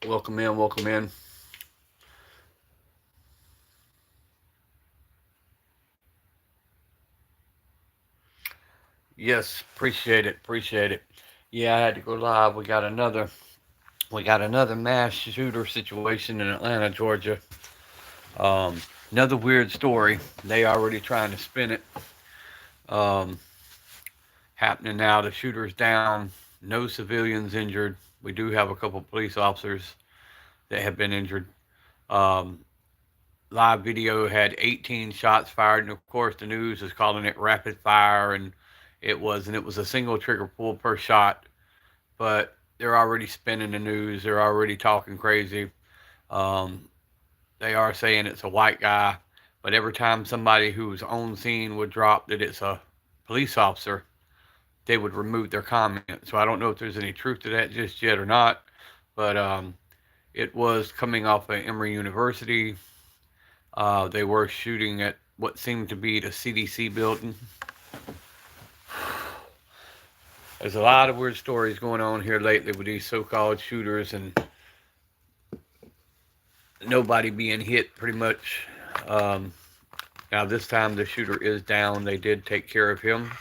Welcome in, welcome in. Yes, appreciate it, appreciate it. Yeah, I had to go live. We got another mass shooter situation in Atlanta, Georgia. Um, Another weird story. They already trying to spin it. Um, Happening now. The shooter's down. No civilians injured. We do have a couple police officers that have been injured. Um, Live video had 18 shots fired, and of course the news is calling it rapid fire, and it was a single trigger pull per shot. But they're already spinning the news. They're already talking crazy. Um, they are saying it's a white guy, but every time somebody who's on scene would drop that it's a police officer, they would remove their comment. So I don't know if there's any truth to that just yet or not. But it was coming off of Emory University. They were shooting at what seemed to be the CDC building. There's a lot of weird stories going on here lately with these so-called shooters and nobody being hit pretty much. Um, Now this time the shooter is down. They did take care of him.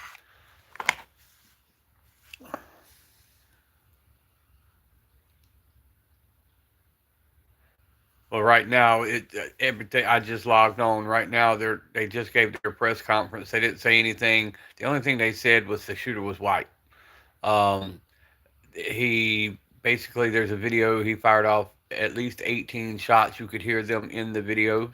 Well, right now everything. I just logged on. Right now they just gave their press conference. They didn't say anything. The only thing they said was the shooter was white. Um, he basically there's a video. He fired off at least 18 shots. You could hear them in the videos.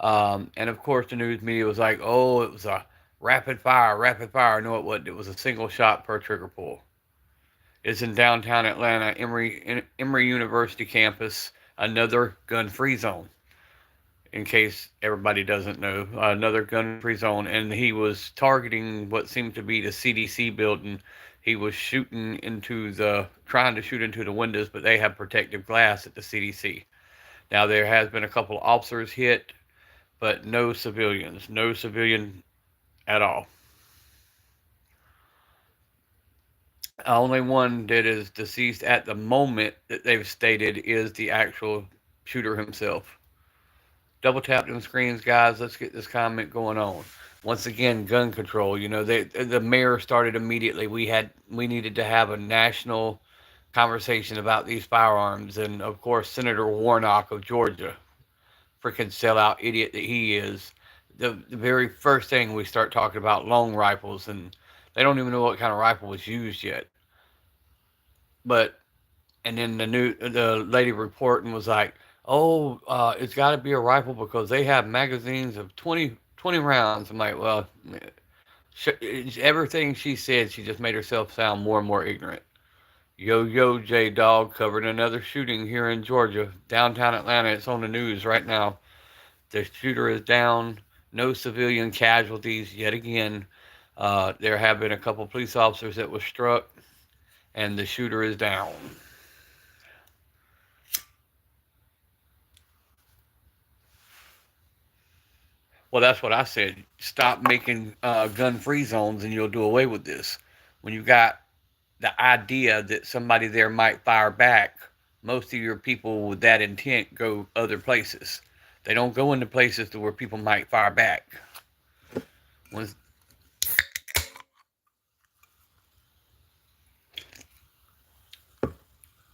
And of course, the news media was like, "Oh, it was a rapid fire, rapid fire." No, it wasn't. It was a single shot per trigger pull. It's in downtown Atlanta, Emory University campus. Another gun-free zone. In case everybody doesn't know, another gun-free zone, and he was targeting what seemed to be the CDC building. He was trying to shoot into the windows, but they have protective glass at the CDC. Now there has been a couple of officers hit, but no civilians, no civilian at all. Only one that is deceased at the moment that they've stated is the actual shooter himself. Double tap them screens, guys. Let's get this comment going on. Once again, gun control. The mayor started immediately. We needed to have a national conversation about these firearms, and of course, Senator Warnock of Georgia, freaking sellout idiot that he is. The very first thing we start talking about long rifles, and they don't even know what kind of rifle was used yet. But and then the lady reporting was like, "Oh, it's got to be a rifle because they have magazines of 20 rounds." I'm like, well, everything she said, she just made herself sound more and more ignorant. Yo, J Dog covered another shooting here in Georgia, downtown Atlanta. It's on the news right now. The shooter is down. No civilian casualties yet again. There have been a couple police officers that were struck, and the shooter is down. Well, that's what I said. Stop making gun-free zones, and you'll do away with this. When you got the idea that somebody there might fire back, most of your people with that intent go other places. They don't go into places to where people might fire back. When,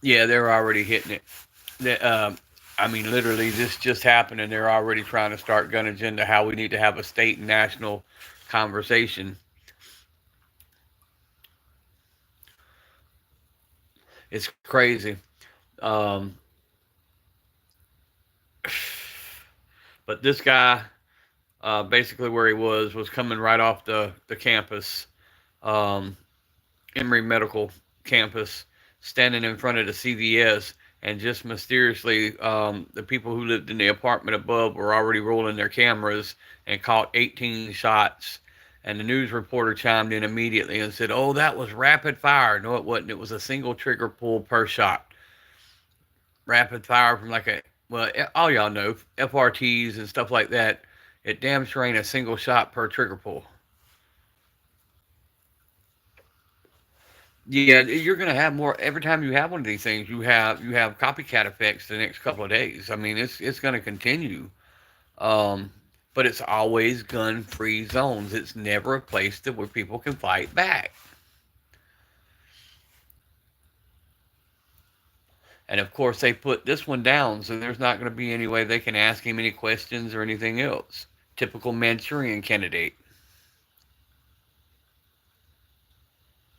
yeah, they're already hitting it. I mean, literally, this just happened, and they're already trying to start gun agenda. How we need to have a state and national conversation. It's crazy. Um, but this guy, basically where he was coming right off the campus, um, Emory Medical campus, standing in front of the CVS, and just mysteriously, the people who lived in the apartment above were already rolling their cameras and caught 18 shots. And the news reporter chimed in immediately and said, "Oh, that was rapid fire." No, it wasn't. It was a single trigger pull per shot. Rapid fire from like a, well, all y'all know FRTs and stuff like that. It damn sure ain't a single shot per trigger pull. Yeah, you're going to have more every time you have one of these things. You have copycat effects the next couple of days. I mean, it's going to continue. Um, but it's always gun-free zones. It's never a place that where people can fight back. And of course, they put this one down, so there's not going to be any way they can ask him any questions or anything else. Typical Manchurian candidate.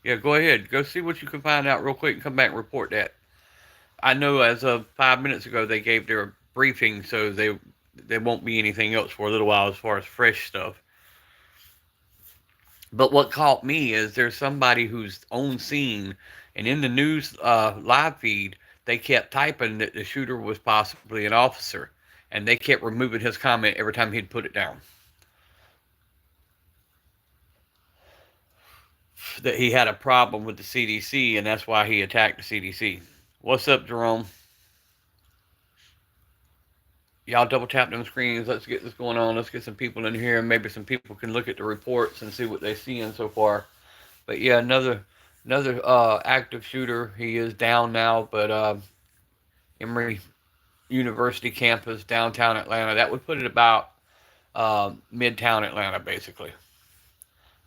Yeah, go ahead. Go see what you can find out real quick and come back and report that. I know as of 5 minutes ago they gave their briefing, so there won't be anything else for a little while as far as fresh stuff. But what caught me is there's somebody who's on scene, and in the news live feed, they kept typing that the shooter was possibly an officer, and they kept removing his comment every time he'd put it down. That he had a problem with the CDC, and that's why he attacked the CDC. What's up, Jerome? Y'all double tap them screens. Let's get this going on. Let's get some people in here, and maybe some people can look at the reports and see what they're seeing so far. But yeah, another active shooter. He is down now, but Emory University campus, downtown Atlanta. That would put it about midtown Atlanta, basically.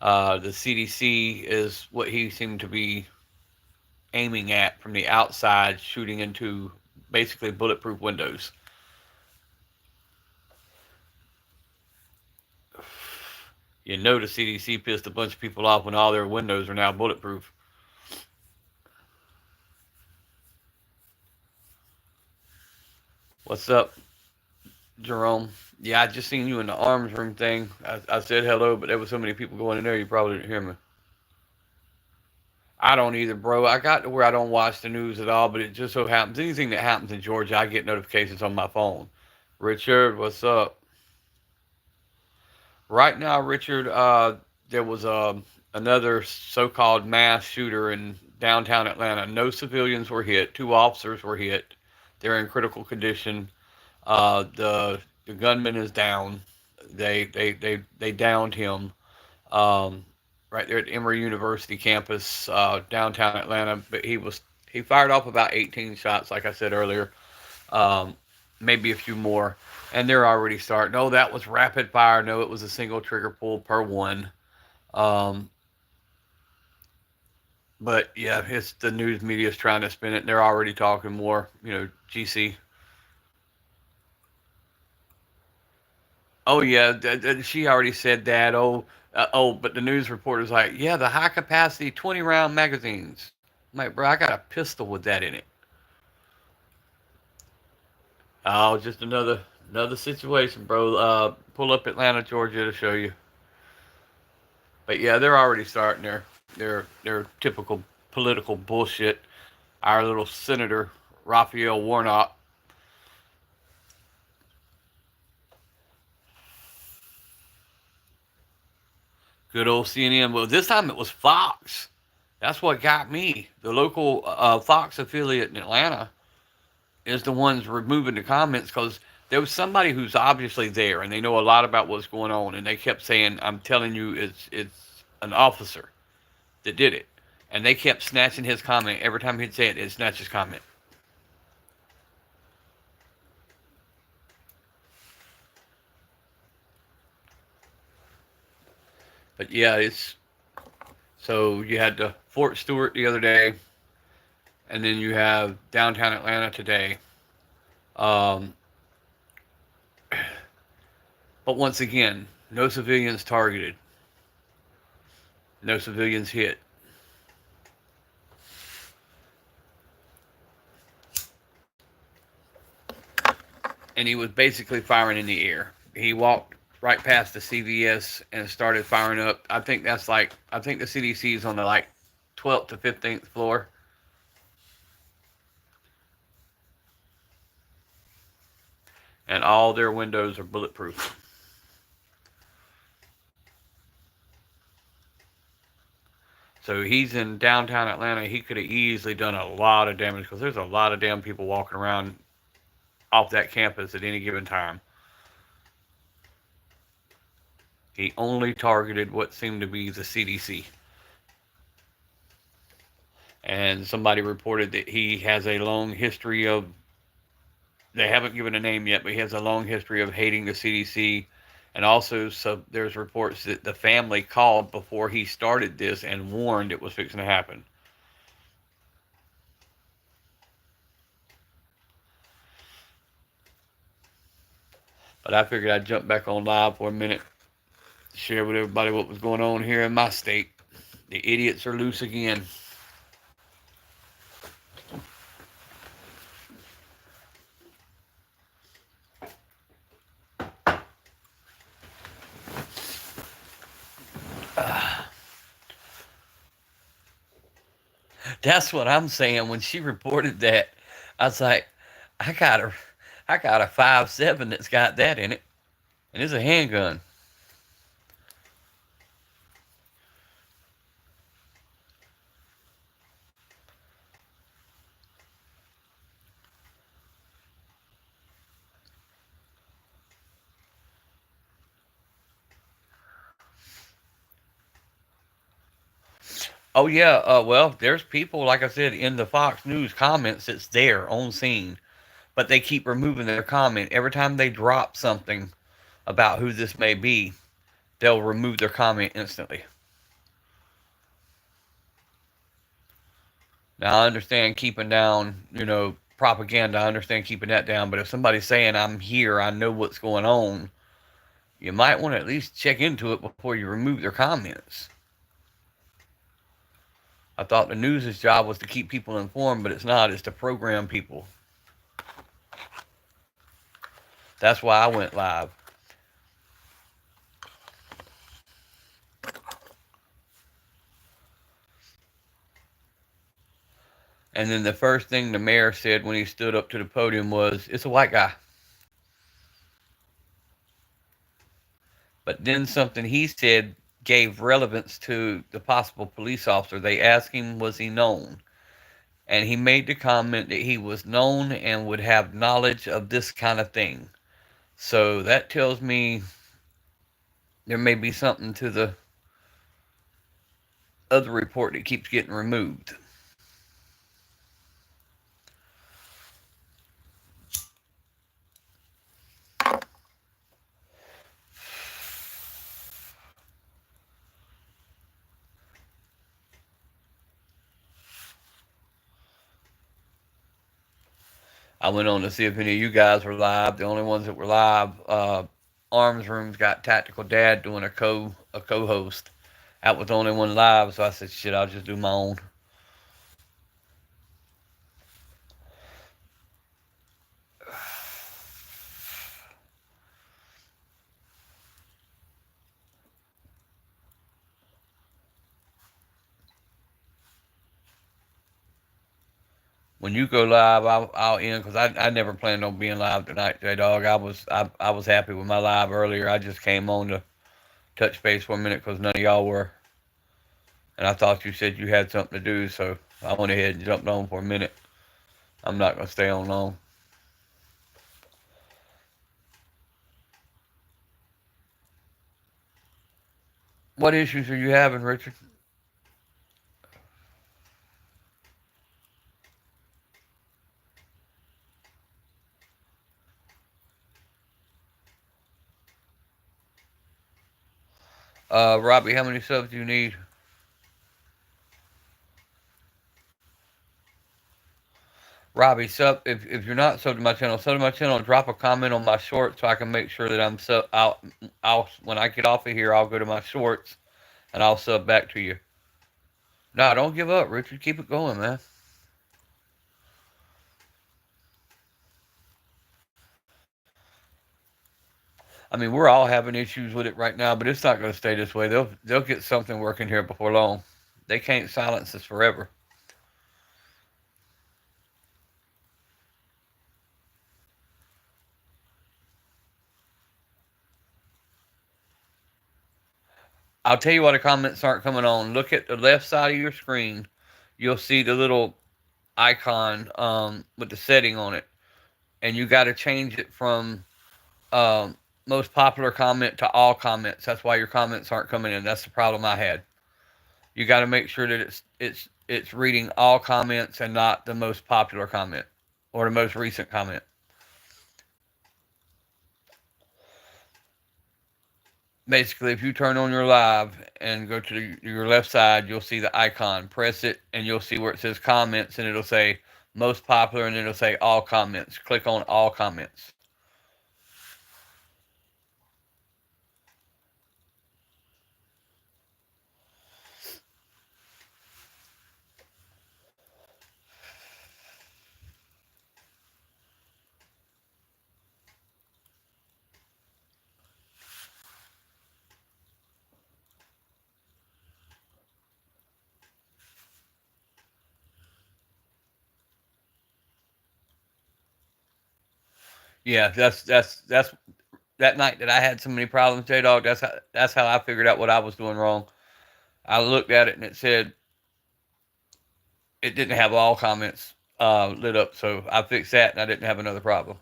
The CDC is what he seemed to be aiming at from the outside, shooting into basically bulletproof windows. You know the CDC pissed a bunch of people off when all their windows are now bulletproof. What's up, Jerome? Yeah, I just seen you in the arms room thing. I said hello, but there was so many people going in there, you probably didn't hear me. I don't either, bro. I got to where I don't watch the news at all, but it just so happens anything that happens in Georgia, I get notifications on my phone. Richard, what's up? Right now, Richard, there was another so-called mass shooter in downtown Atlanta. No civilians were hit. Two officers were hit. They're in critical condition. The gunman is down. They downed him um, right there at Emory University campus, downtown Atlanta. But he fired off about 18 shots, like I said earlier, um, maybe a few more, and they're already starting. No, that was rapid fire. No, it was a single trigger pull per one. Um, but yeah, it's the news media is trying to spin it. And they're already talking more. GC. Oh yeah, she already said that. But the news reporter's like, yeah, the high capacity 20-round magazines. I'm like, bro, I got a pistol with that in it. Oh, just another situation, bro. Pull up Atlanta, Georgia to show you. But yeah, they're already starting their typical political bullshit. Our little senator Raphael Warnock. Good old CNN. Well, this time it was Fox. That's what got me. The local Fox affiliate in Atlanta is the ones removing the comments because there was somebody who's obviously there and they know a lot about what's going on, and they kept saying, "I'm telling you, it's an officer that did it," and they kept snatching his comment every time he'd say it. It snatched his comment. But yeah, it's so you had the Fort Stewart the other day, and then you have downtown Atlanta today. Um, but once again, no civilians targeted, no civilians hit. And he was basically firing in the air. He walked right past the CVS and started firing up. I think the CDC is on the 12th to 15th floor, and all their windows are bulletproof. So he's in downtown Atlanta. He could have easily done a lot of damage because there's a lot of damn people walking around off that campus at any given time. He only targeted what seemed to be the CDC. and somebody reported that he has a long history of, they haven't given a name yet, but he has a long history of hating the CDC. And also, so there's reports that the family called before he started this and warned it was fixing to happen. But I figured I'd jump back on live for a minute, share with everybody what was going on here in my state. The idiots are loose again. That's what I'm saying. When she reported that, I was like, I got a, I got a 5.7 that's got that in it, and it's a handgun. Oh yeah, well, there's people like I said in the Fox News comments that's there on scene, but they keep removing their comment every time they drop something about who this may be. They'll remove their comment instantly. Now I understand keeping down, propaganda. I understand keeping that down, but if somebody's saying I'm here, I know what's going on, you might want to at least check into it before you remove their comments. I thought the news's job was to keep people informed, but it's not. It's to program people. That's why I went live. And then the first thing the mayor said when he stood up to the podium was, "It's a white guy." But then something he said gave relevance to the possible police officer. They asked him, was he known? And he made the comment that he was known and would have knowledge of this kind of thing. So that tells me there may be something to the other report that keeps getting removed. I went on to see if any of you guys were live. The only ones that were live, Arms Room's got Tactical Dad doing a co-host. That was the only one live, so I said, shit, I'll just do my own. When you go live, I'll end because I never planned on being live tonight, J Dog. I was happy with my live earlier. I just came on to touch base for a minute because none of y'all were, and I thought you said you had something to do, so I went ahead and jumped on for a minute. I'm not gonna stay on long. What issues are you having, Richard? Robbie, how many subs do you need? Robbie, sub if you're not sub to my channel, drop a comment on my shorts so I can make sure that I'm sub. I'll when I get off of here, I'll go to my shorts and I'll sub back to you. No, don't give up, Richard. Keep it going, man. I mean, we're all having issues with it right now, but it's not going to stay this way. They'll get something working here before long. They can't silence us forever. I'll tell you why the comments aren't coming on. Look at the left side of your screen. You'll see the little icon with the setting on it, and you got to change it from um, most popular comment to all comments. That's why your comments aren't coming in. That's the problem I had. You got to make sure that it's it's reading all comments and not the most popular comment or the most recent comment. Basically, if you turn on your live and go to your left side, you'll see the icon. Press it, and you'll see where it says comments, and it'll say most popular, and it'll say all comments. Click on all comments. Yeah, that's that night that I had so many problems, J Dog. That's how I figured out what I was doing wrong. I looked at it and it said it didn't have all comments lit up, so I fixed that and I didn't have another problem.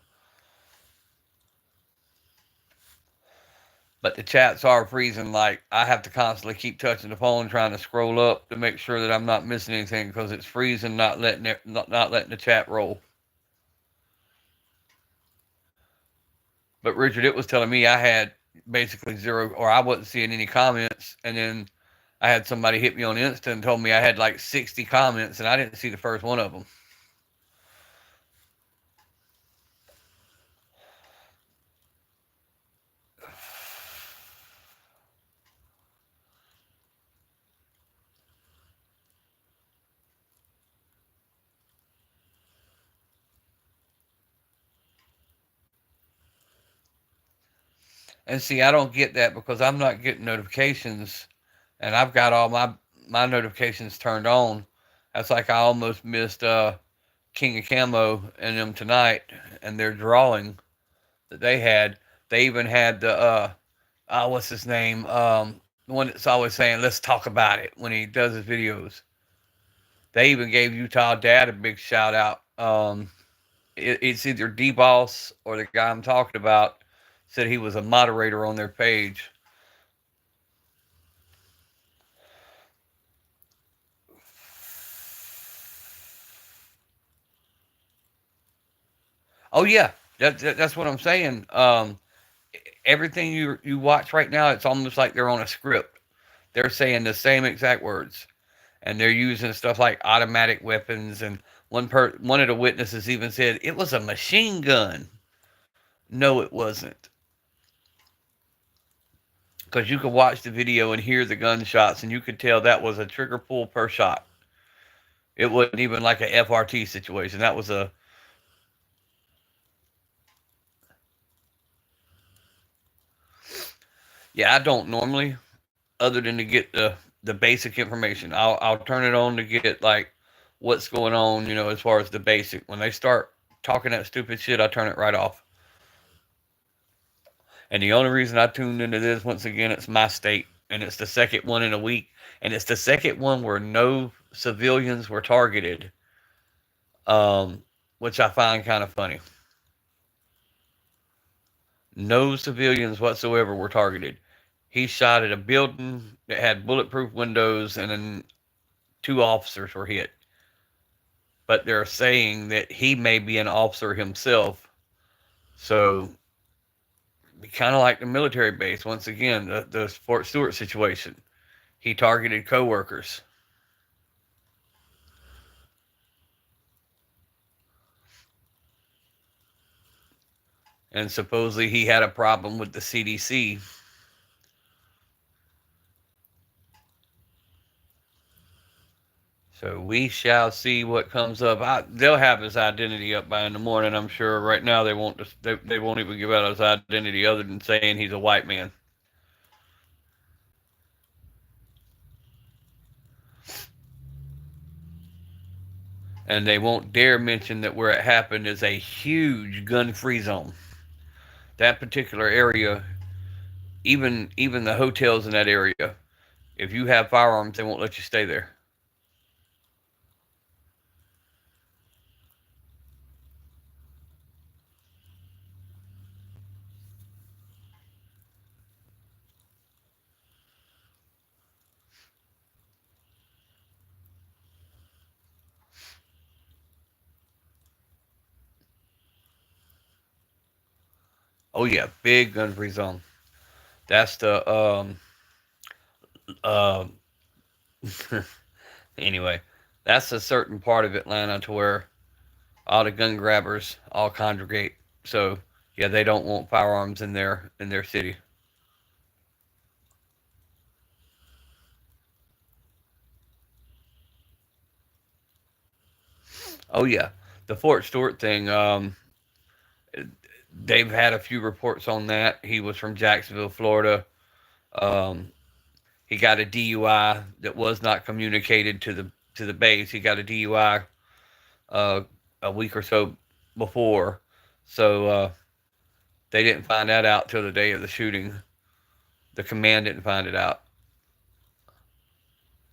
But the chats are freezing. Like I have to constantly keep touching the phone, trying to scroll up to make sure that I'm not missing anything because it's freezing, not letting the chat roll. But Richard, it was telling me I had basically zero, or I wasn't seeing any comments, and then I had somebody hit me on Insta and told me I had like 60 comments, and I didn't see the first one of them. And see, I don't get that because I'm not getting notifications, and I've got all my notifications turned on. That's like I almost missed King of Camo and them tonight, and their drawing that they had. They even had the what's his name? The one that's always saying "Let's talk about it" when he does his videos. They even gave Utah Dad a big shout out. It's either D Boss or the guy I'm talking about said he was a moderator on their page. Oh yeah, that's what I'm saying. Everything you watch right now, it's almost like they're on a script. They're saying the same exact words, and they're using stuff like automatic weapons. And one of the witnesses even said it was a machine gun. No, it wasn't, because you could watch the video and hear the gunshots, and you could tell that was a trigger pull per shot. It wasn't even like a FRT situation. That was a yeah. I don't normally, other than to get the basic information. I'll turn it on to get like what's going on, as far as the basic. When they start talking that stupid shit, I turn it right off. And the only reason I tuned into this, once again, it's my state, and it's the second one in a week, and it's the second one where no civilians were targeted, which I find kind of funny. No civilians whatsoever were targeted. He shot at a building that had bulletproof windows, and then two officers were hit. But they're saying that he may be an officer himself. So, kind of like the military base, once again, the Fort Stewart situation. He targeted coworkers. And supposedly he had a problem with the CDC. So we shall see what comes up. They'll have his identity up by in the morning, I'm sure. Right now, they won't even give out his identity other than saying he's a white man. And they won't dare mention that where it happened is a huge gun-free zone. That particular area, even the hotels in that area, if you have firearms, they won't let you stay there. Oh yeah, big gun-free zone. That's the uh anyway. That's a certain part of Atlanta to where all the gun grabbers all congregate. So yeah, they don't want firearms in their city. Oh yeah, the Fort Stewart thing. They've had a few reports on that. He was from Jacksonville, Florida. Um, he got a DUI that was not communicated to the base. He got a DUI uh, a week or so before, so they didn't find that out till the day of the shooting. The command didn't find it out.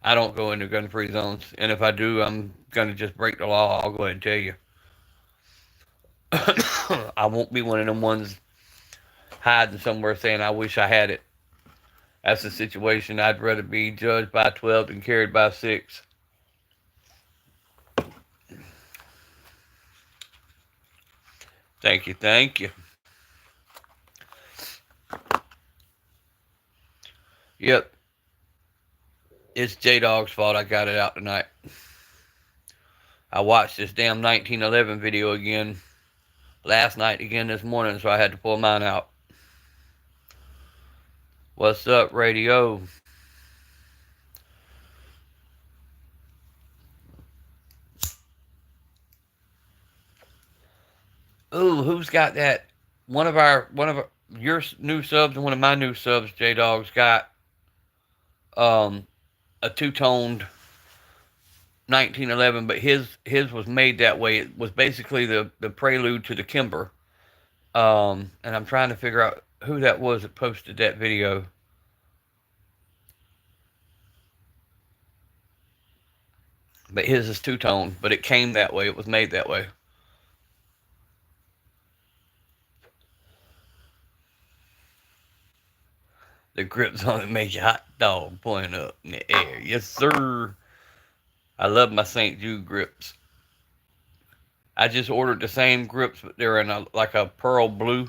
I don't go into gun-free zones, and if I do, I'm gonna just break the law. I'll go ahead and tell you. I won't be one of them ones hiding somewhere saying I wish I had it. That's the situation. I'd rather be judged by 12 than carried by 6. Thank you, thank you. Yep, it's J Dog's fault I got it out tonight. I watched this damn 1911 video again last night, again this morning, so I had to pull mine out. What's up, radio? Ooh, who's got that? One of your new subs and one of my new subs, J Dog's got um a two-toned 1911, but his was made that way. It was basically the prelude to the Kimber. And I'm trying to figure out who that was that posted that video. But his is two-tone, but it came that way. It was made that way. The grips on it make your hot dog point up in the air. Yes, sir. I love my St. Jude grips. I just ordered the same grips, but they're in like a pearl blue.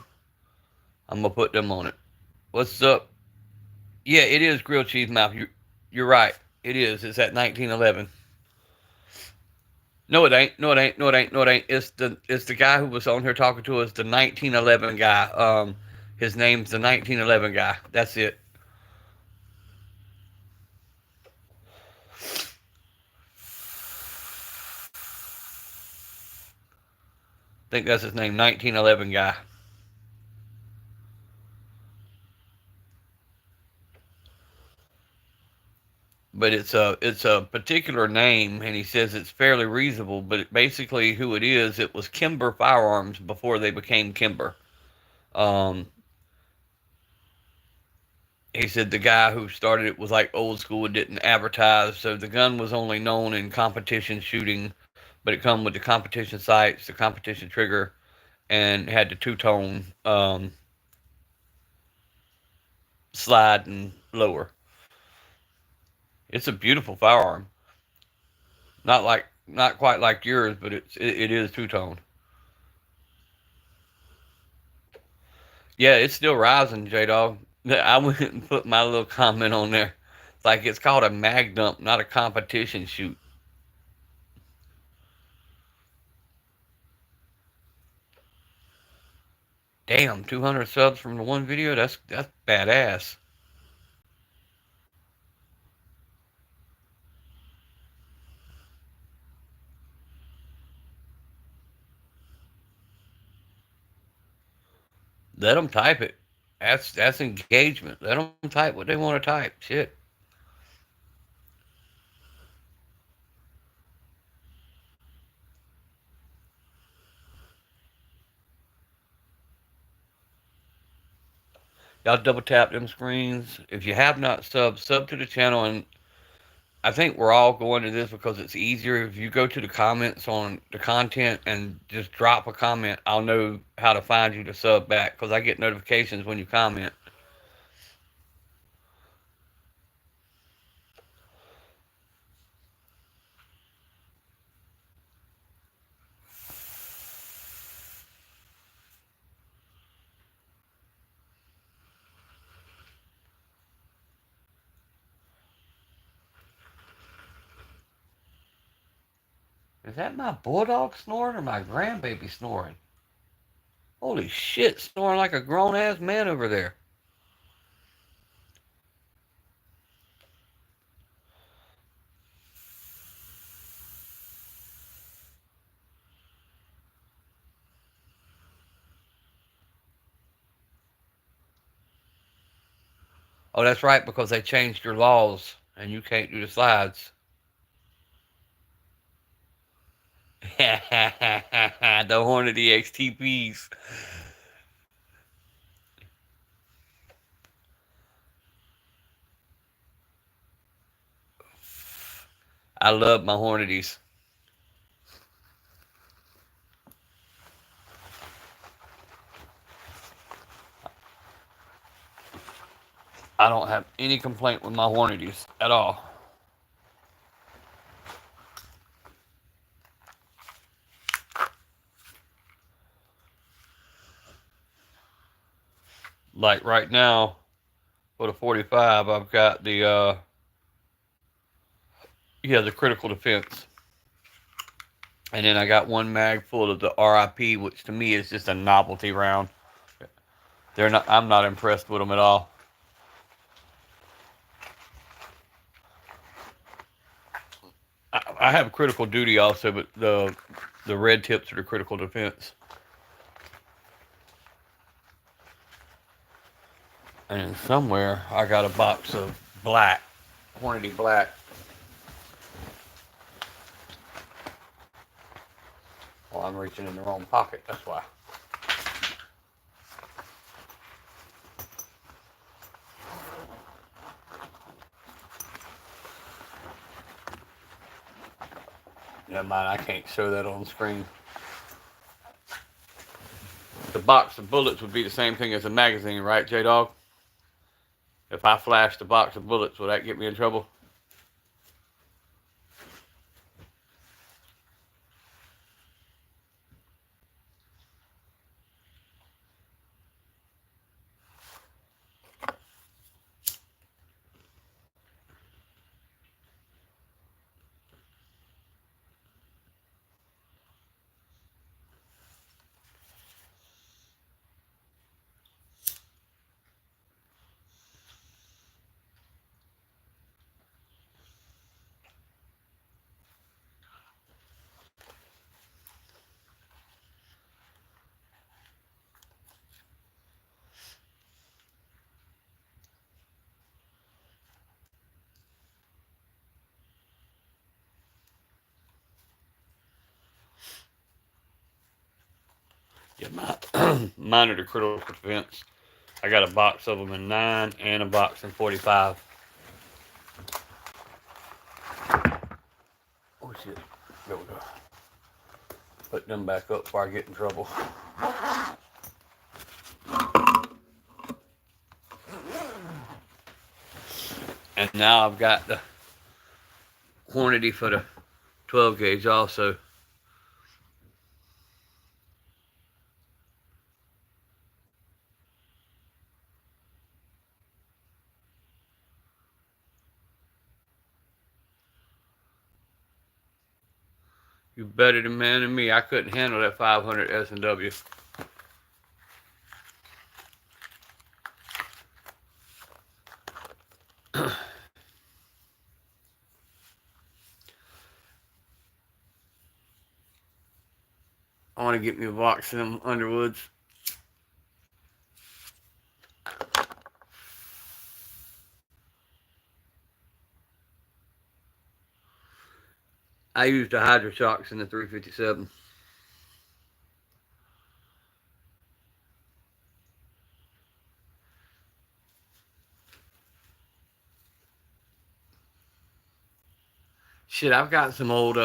I'm gonna put them on it. What's up? Yeah, it is grilled cheese mouth. You're right. It is. It's at 1911. No, it ain't. No, it ain't. No, it ain't. No, it ain't. It's the guy who was on here talking to us. The 1911 guy. His name's the 1911 guy. That's it. I think that's his name. 1911 guy. But it's a particular name, and he says it's fairly reasonable. But basically, who it is, it was Kimber Firearms before they became Kimber. Um, he said the guy who started it was like old school and didn't advertise, so the gun was only known in competition shooting, but it come with the competition sights, the competition trigger, and had the two-tone slide and lower. It's a beautiful firearm. Not quite like yours, but it is two-tone. Yeah, it's still rising, J Dog. I went and put my little comment on there. Like it's called a mag dump, not a competition shoot. Damn, 200 subs from the one video. That's badass. Let them type it. That's engagement. Let them type what they want to type. Shit. Y'all double tap them screens. If you have not subbed, sub to the channel. And I think we're all going to this because it's easier. If you go to the comments on the content and just drop a comment, I'll know how to find you to sub back because I get notifications when you comment. Is that my bulldog snoring or my grandbaby snoring? Holy shit, snoring like a grown ass man over there. Oh, that's right, because they changed your laws and you can't do the slides. The Hornady XTPs. I love my Hornadies. I don't have any complaint with my Hornadies at all. Like right now, for the 45, I've got the the critical defense. And then I got one mag full of the RIP, which to me is just a novelty round. I'm not impressed with them at all. I have critical duty also, but the red tips are the critical defense. And somewhere I got a box of black, Hornady black. Well, I'm reaching in the wrong pocket, that's why. Never mind, I can't show that on the screen. The box of bullets would be the same thing as a magazine, right, J-Dog? If I flashed the box of bullets, would that get me in trouble? Yeah, mine are the critical defense. I got a box of them in 9 and a box in 45. Oh shit, there we go. Put them back up before I get in trouble. And now I've got the Hornady for the 12 gauge also. You better than man than me. I couldn't handle that 500 S&W. I want to get me a box of them Underwoods. I used the Hydro Shocks in the 357. Shit, I've got some old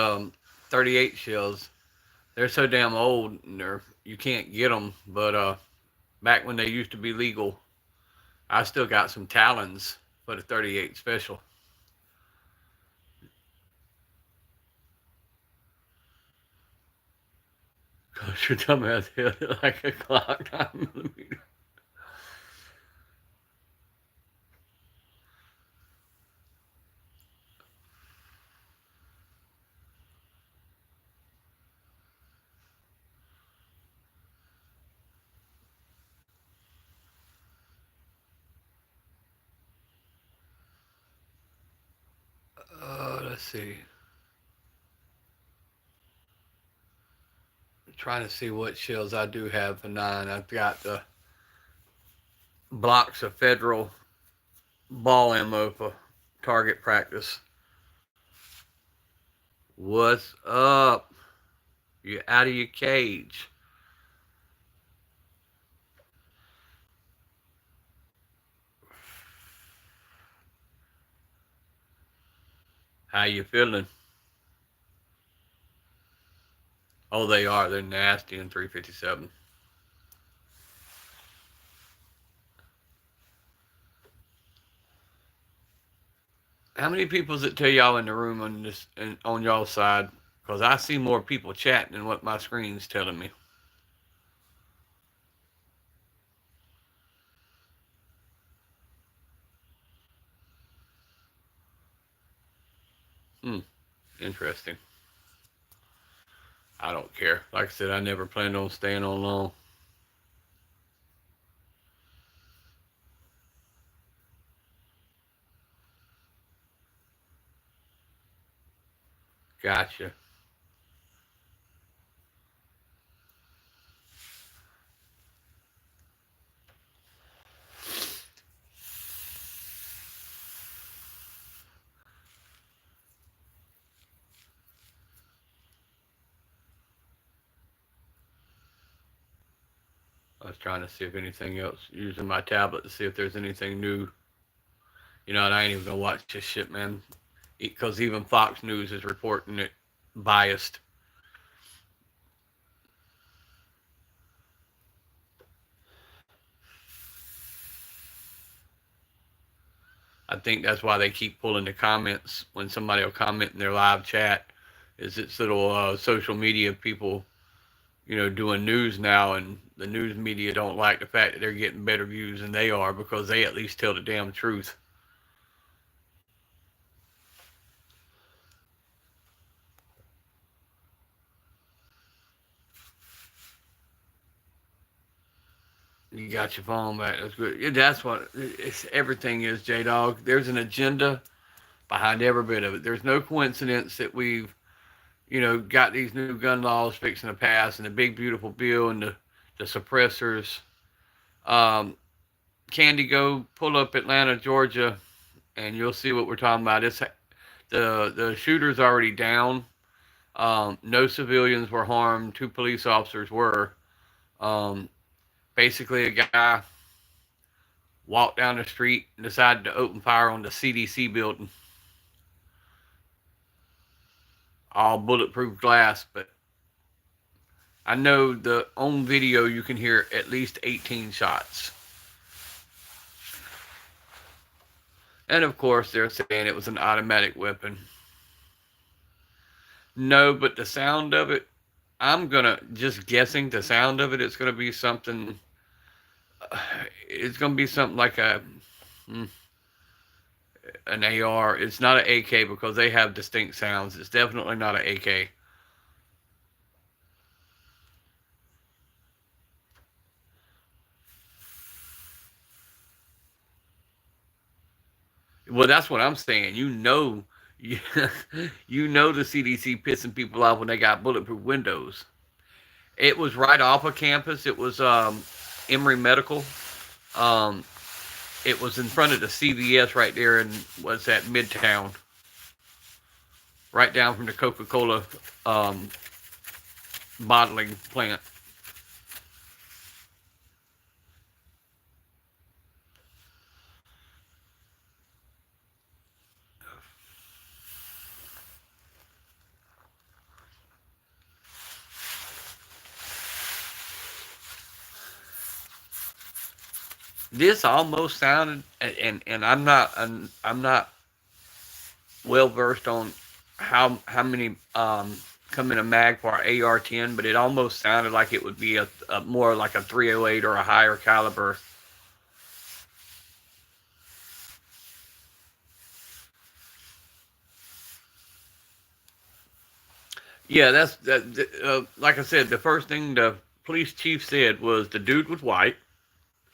38 shells. They're so damn old, and you can't get them. But back when they used to be legal, I still got some Talons for the 38 special. Cause your dumbass held it like a clock, 9mm. Let's see. I'm trying to see what shells I do have for 9. I've got the blocks of federal ball ammo for target practice. What's up? You out of your cage? How you feeling? Oh, they are. They're nasty in 357. How many people does it tell y'all in the room on this on y'all side? Because I see more people chatting than what my screen's telling me. Hmm. Interesting. I don't care. Like I said, I never planned on staying on long. Gotcha. I was trying to see if anything else, using my tablet to see if there's anything new. You know, and I ain't even gonna watch this shit, man. Because even Fox News is reporting it biased. I think that's why they keep pulling the comments when somebody will comment in their live chat. Is it's little social media people, you know, doing news now, and the news media don't like the fact that they're getting better views than they are because they at least tell the damn truth. You got your phone back. That's good. Yeah, that's what it's. Everything is, J Dog. There's an agenda behind every bit of it. There's no coincidence that we've, you know, got these new gun laws fixing to pass, and the big beautiful bill, and the suppressors. Um, Candy, go pull up Atlanta, Georgia, and you'll see what we're talking about. It's the shooter's already down. No civilians were harmed. 2 police officers were. Um, Basically, a guy walked down the street and decided to open fire on the CDC building. All bulletproof glass, but I know the on video you can hear at least 18 shots. And of course, they're saying it was an automatic weapon. No, but the sound of it, I'm gonna just guessing the sound of it. It's gonna be something. It's gonna be something like an AR. It's not an AK because they have distinct sounds. It's definitely not an AK. Well, that's what I'm saying. You, you know the CDC pissing people off when they got bulletproof windows. It was right off of campus. It was Emory Medical. Um, it was in front of the CVS right there in what's that Midtown, right down from the Coca-Cola um, bottling plant. This almost sounded, and I'm not well versed on how many come in a mag for AR-10, but it almost sounded like it would be a more like a 308 or a higher caliber. Yeah, that's that. Like I said, the first thing the police chief said was the dude was white.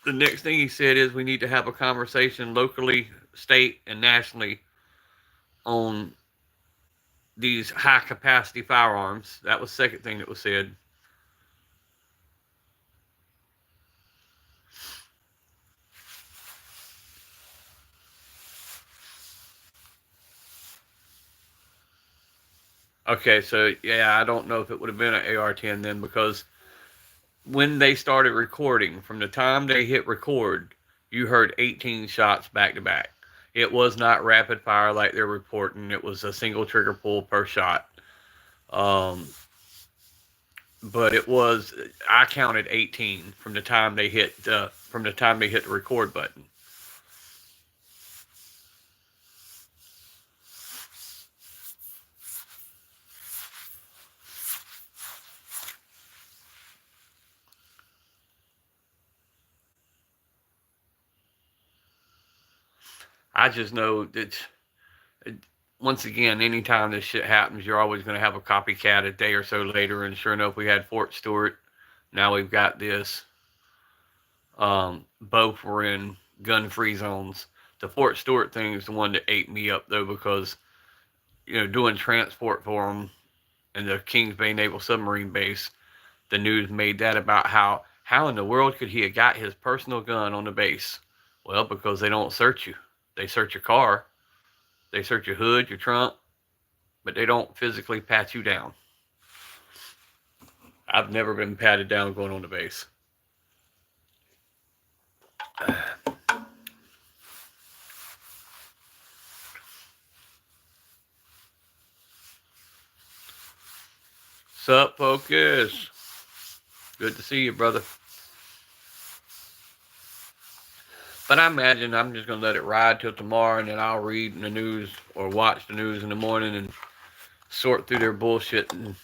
The next thing he said is we need to have a conversation locally, state, and nationally on these high capacity firearms. That was the second thing that was said. Okay, so yeah, I don't know if it would have been an AR-10 then, because when they started recording, from the time they hit record, you heard 18 shots back to back. It was not rapid fire like they're reporting. It was a single trigger pull per shot. Um, but it was, I counted 18 from the time they hit the record button. I just know that, once again, anytime this shit happens, you're always going to have a copycat a day or so later. And sure enough, we had Fort Stewart. Now we've got this. Both were in gun-free zones. The Fort Stewart thing is the one that ate me up, though, because, doing transport for them in the Kings Bay Naval Submarine Base, the news made that about how in the world could he have got his personal gun on the base? Well, because they don't search you. They search your car, they search your hood, your trunk, but they don't physically pat you down. I've never been patted down going on the base. Sup, Focus? Good to see you, brother. But I imagine I'm just going to let it ride till tomorrow, and then I'll read the news or watch the news in the morning and sort through their bullshit and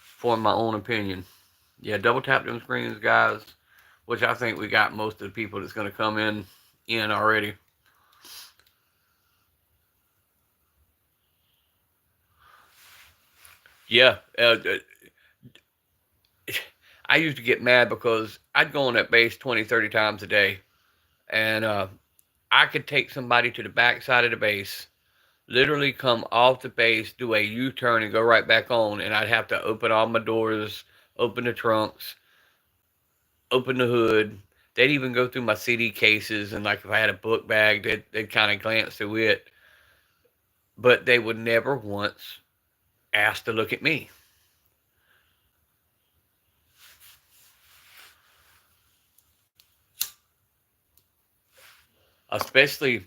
form my own opinion. Yeah, double tap them screens, guys, which I think we got most of the people that's going to come in already. Yeah, I used to get mad because I'd go on that base 20, 30 times a day, and I could take somebody to the back side of the base, literally come off the base, do a U-turn, and go right back on, and I'd have to open all my doors, open the trunks, open the hood. They'd even go through my CD cases, and like if I had a book bag, they'd kind of glance through it, but they would never once ask to look at me. Especially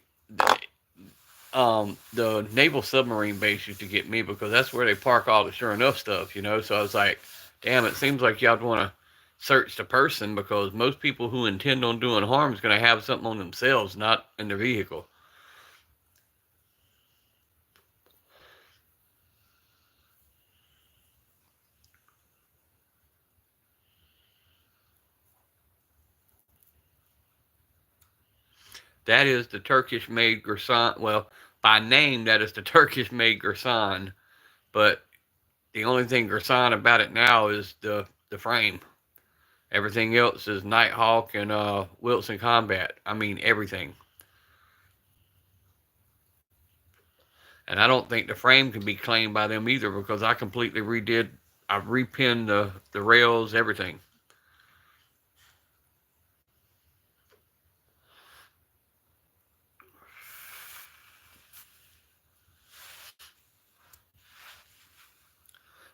the naval submarine base used to get me, because that's where they park all the sure enough stuff. So I was like, damn, it seems like y'all want to search the person, because most people who intend on doing harm is going to have something on themselves, not in their vehicle. That is the Turkish made Gersan. Well, by name, that is the Turkish made Gersan, but the only thing Gersan about it now is the frame. Everything else is Nighthawk and Wilson Combat. I mean, everything. And I don't think the frame can be claimed by them either, because I completely redid. I repinned the rails, everything.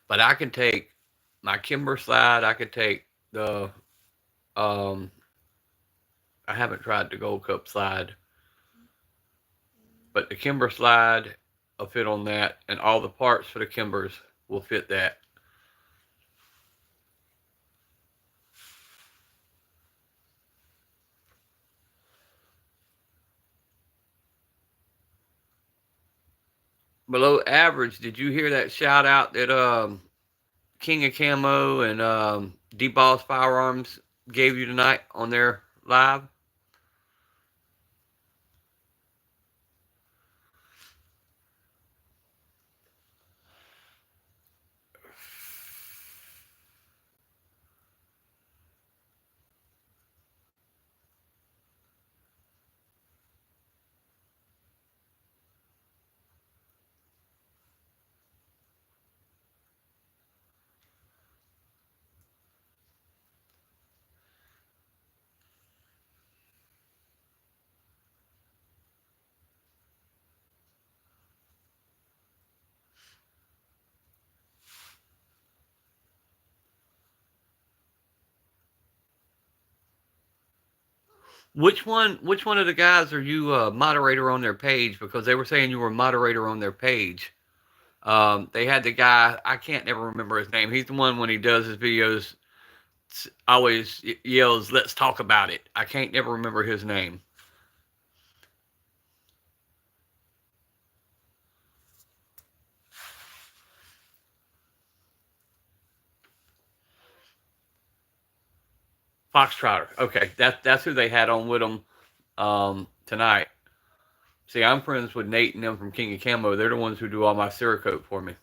But I can take my Kimber slide. I could take the. Um, I haven't tried the Gold Cup slide, but the Kimber slide will fit on that, and all the parts for the Kimbers will fit that. Below average, did you hear that shout out that King of Camo and D-Boss Firearms gave you tonight on their live? Which one of the guys are you moderator on their page? Because they were saying you were moderator on their page. They had the guy, I can't never remember his name. He's the one when he does his videos always yells, "Let's talk about it." I can't never remember his name. Foxtrotter. Okay, that's who they had on with them tonight. See, I'm friends with Nate and them from King of Camo. They're the ones who do all my Cerakote for me.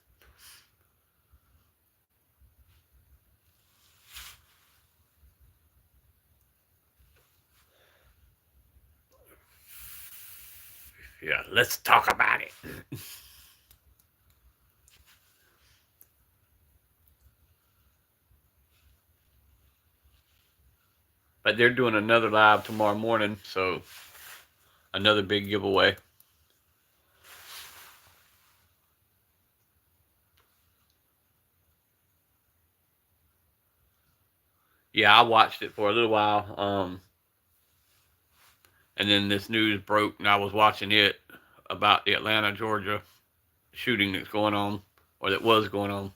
Yeah, let's talk about it. But they're doing another live tomorrow morning, so another big giveaway. Yeah, I watched it for a little while. And then this news broke, and I was watching it about the Atlanta, Georgia shooting that's going on, or that was going on.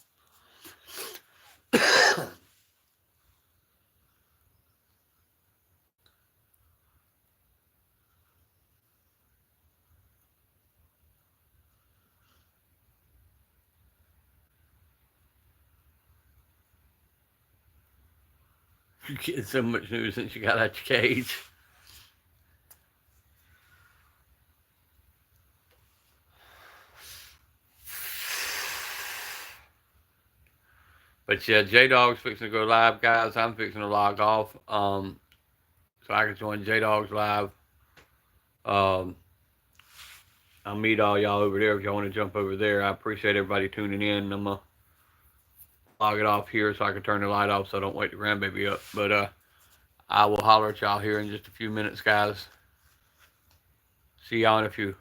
You're getting so much news since you got out your cage. But yeah, J Dog's fixing to go live, guys. I'm fixing to log off, so I can join J Dog's live. Um, I'll meet all y'all over there if y'all want to jump over there. I appreciate everybody tuning in. I'm gonna log it off here so I can turn the light off so I don't wake the grandbaby up. But I will holler at y'all here in just a few minutes, guys. See y'all in a few.